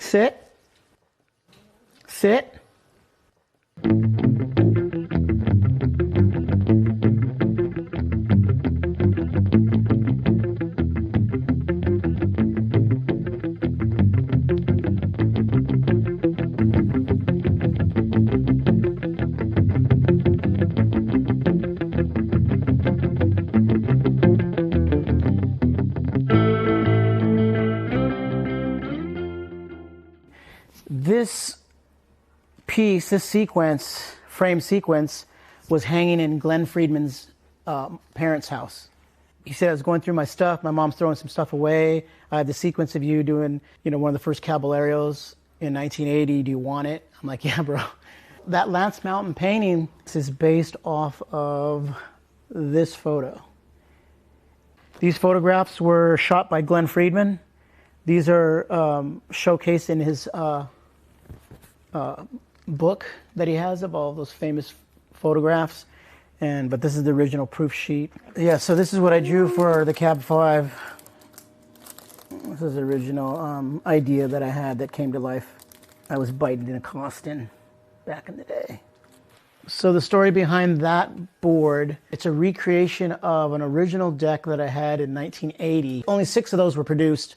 Sit. Sit. This piece, this sequence, frame sequence, was hanging in Glenn Friedman's parents' house. He said, I was going through my stuff. My mom's throwing some stuff away. I have the sequence of you doing, one of the first Caballeros in 1980. Do you want it? I'm like, yeah, bro. That Lance Mountain painting is based off of this photo. These photographs were shot by Glenn Friedman. These are showcased in his book that he has of all those famous photographs. But this is the original proof sheet. Yeah, so this is what I drew for the Cab 5. This is the original idea that I had that came to life. I was biting in a Costin back in the day. So the story behind that board, it's a recreation of an original deck that I had in 1980. Only 6 of those were produced.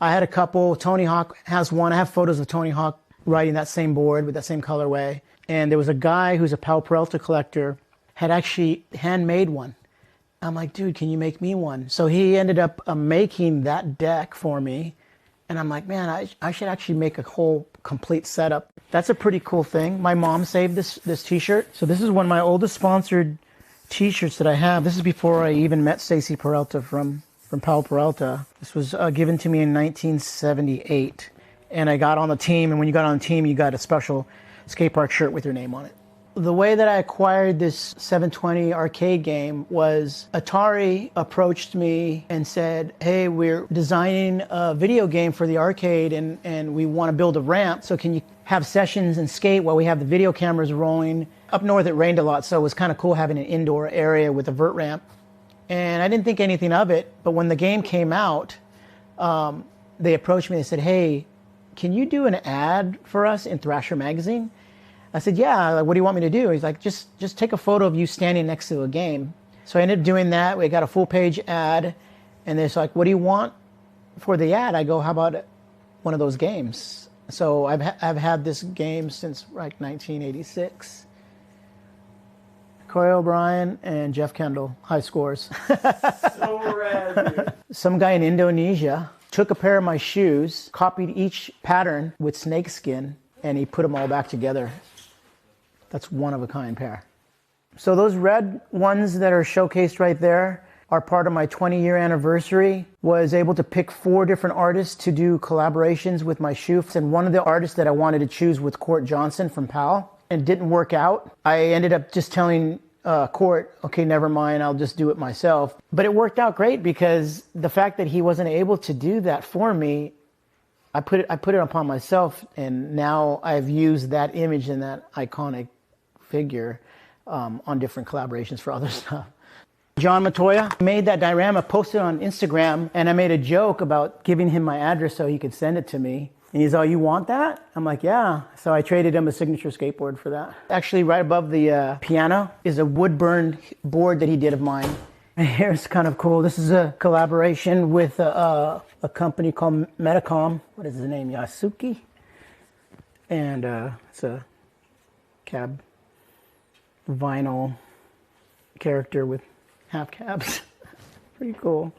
I had a couple. Tony Hawk has one. I have photos of Tony Hawk riding that same board with that same colorway. And there was a guy who's a Powell Peralta collector, had actually handmade one. I'm like, dude, can you make me one? So he ended up making that deck for me. And I'm like, man, I should actually make a whole complete setup. That's a pretty cool thing. My mom saved this t-shirt. So this is one of my oldest sponsored t-shirts that I have. This is before I even met Stacy Peralta from Powell Peralta. This was given to me in 1978. And I got on the team, and when you got on the team, you got a special skate park shirt with your name on it. The way that I acquired this 720 arcade game was Atari approached me and said, hey, we're designing a video game for the arcade, and we want to build a ramp, so can you have sessions and skate while we have the video cameras rolling? Up north it rained a lot, so it was kind of cool having an indoor area with a vert ramp. And I didn't think anything of it, but when the game came out, they approached me and said, hey, can you do an ad for us in Thrasher magazine? I said, yeah, like, what do you want me to do? He's like, just take a photo of you standing next to a game. So I ended up doing that. We got a full page ad, and they're like, what do you want for the ad? I go, how about one of those games? So I've had this game since like 1986. Corey O'Brien and Jeff Kendall, high scores. So rad, dude. Some guy in Indonesia took a pair of my shoes, copied each pattern with snakeskin, and he put them all back together. That's one of a kind pair. So those red ones that are showcased right there are part of my 20-year anniversary. Was able to pick 4 different artists to do collaborations with my shoes. And one of the artists that I wanted to choose was Court Johnson from Powell. And it didn't work out. I ended up just telling Court, okay, never mind, I'll just do it myself. But it worked out great because the fact that he wasn't able to do that for me, I put it upon myself, and now I've used that image and that iconic figure on different collaborations for other stuff. John Matoya made that diorama, posted on Instagram, and I made a joke about giving him my address so he could send it to me. And he's like, you want that? I'm like, yeah. So I traded him a signature skateboard for that. Actually, right above the piano is a wood-burned board that he did of mine. And here's kind of cool. This is a collaboration with a company called Metacom. What is his name? Yasuki. And it's a cab vinyl character with half cabs. Pretty cool.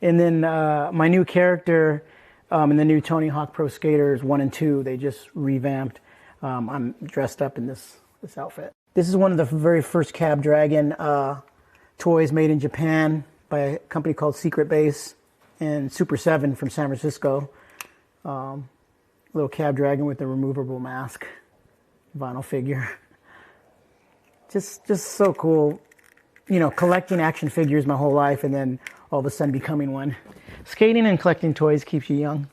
And then my new character in the new Tony Hawk Pro Skaters 1 and 2, they just revamped. I'm dressed up in this outfit. This is one of the very first Cab Dragon toys made in Japan by a company called Secret Base, and Super 7 from San Francisco. Little Cab Dragon with a removable mask, vinyl figure. Just so cool. You know, collecting action figures my whole life, and then all of a sudden becoming one. Skating and collecting toys keeps you young.